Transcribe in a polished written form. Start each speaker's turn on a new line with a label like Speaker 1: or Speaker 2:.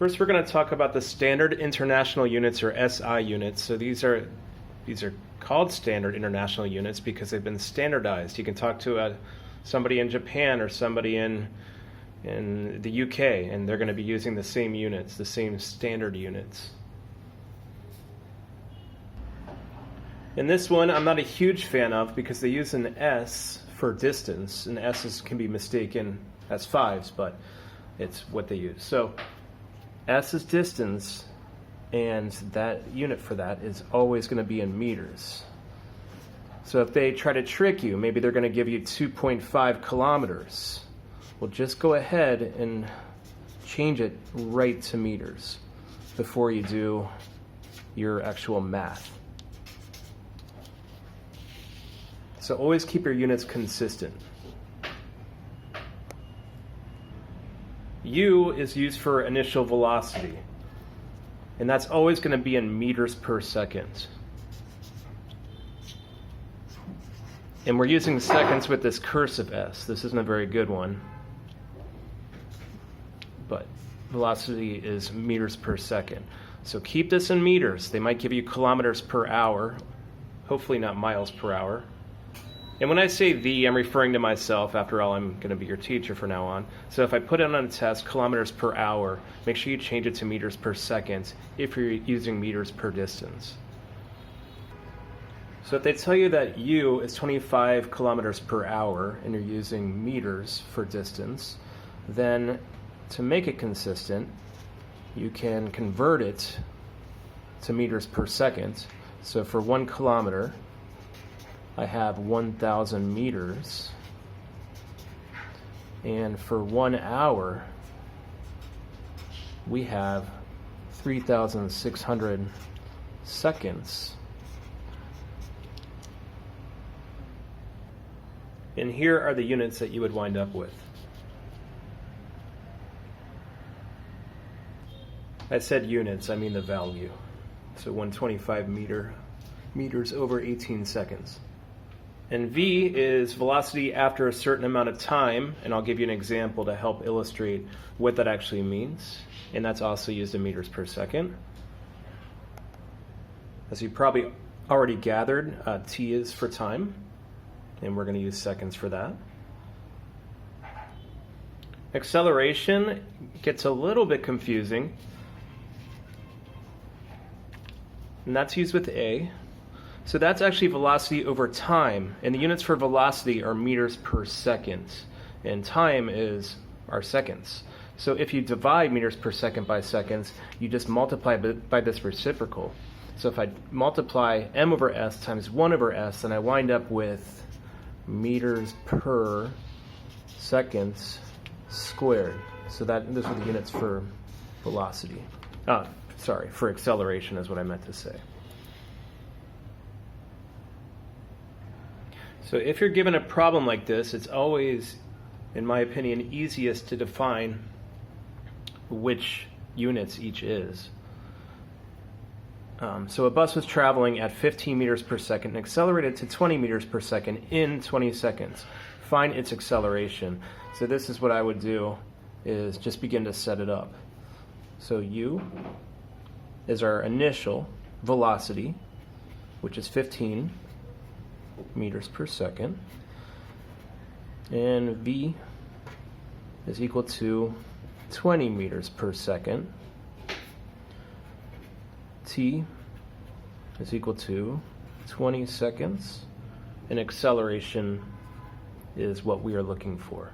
Speaker 1: First, we're going to talk about the Standard International Units, or SI units. So these are called Standard International Units because they've been standardized. You can talk to somebody in Japan or somebody in the UK, and they're going to be using the same units, the same standard units. In this one, I'm not a huge fan of because they use an S for distance, and S's can be mistaken as 5s, but it's what they use. So S is distance, and that unit for that is always going to be in meters. So if they try to trick you, maybe they're going to give you 2.5 kilometers. Well, just go ahead and change it right to meters before you do your actual math. So always keep your units consistent. U is used for initial velocity, and that's always going to be in meters per second. And we're using seconds with this cursive S. This isn't a very good one, but velocity is meters per second. So keep this in meters. They might give you kilometers per hour, hopefully not miles per hour. And when I say the, I'm referring to myself. After all, I'm going to be your teacher from now on. So if I put it on a test, kilometers per hour, make sure you change it to meters per second if you're using meters per distance. So if they tell you that U is 25 kilometers per hour and you're using meters for distance, then to make it consistent, you can convert it to meters per second. So for 1 kilometer, I have 1,000 meters, and for 1 hour we have 3,600 seconds. And here are the units that you would wind up with. I said units, I mean the value. So 125 meters over 18 seconds. And V is velocity after a certain amount of time, and I'll give you an example to help illustrate what that actually means. And that's also used in meters per second. As you probably already gathered, T is for time, and we're going to use seconds for that. Acceleration gets a little bit confusing, and that's used with A. So that's actually velocity over time, and the units for velocity are meters per second, and time is our seconds. So if you divide meters per second by seconds, you just multiply by this reciprocal. So if I multiply m over s times 1 over s, then I wind up with meters per seconds squared. So those are the units for velocity. For acceleration is what I meant to say. So if you're given a problem like this, it's always, in my opinion, easiest to define which units each is. So a bus was traveling at 15 meters per second and accelerated to 20 meters per second in 20 seconds. Find its acceleration. So this is what I would do, is just begin to set it up. So U is our initial velocity, which is 15 meters per second, and V is equal to 20 meters per second. T is equal to 20 seconds, and acceleration is what we are looking for.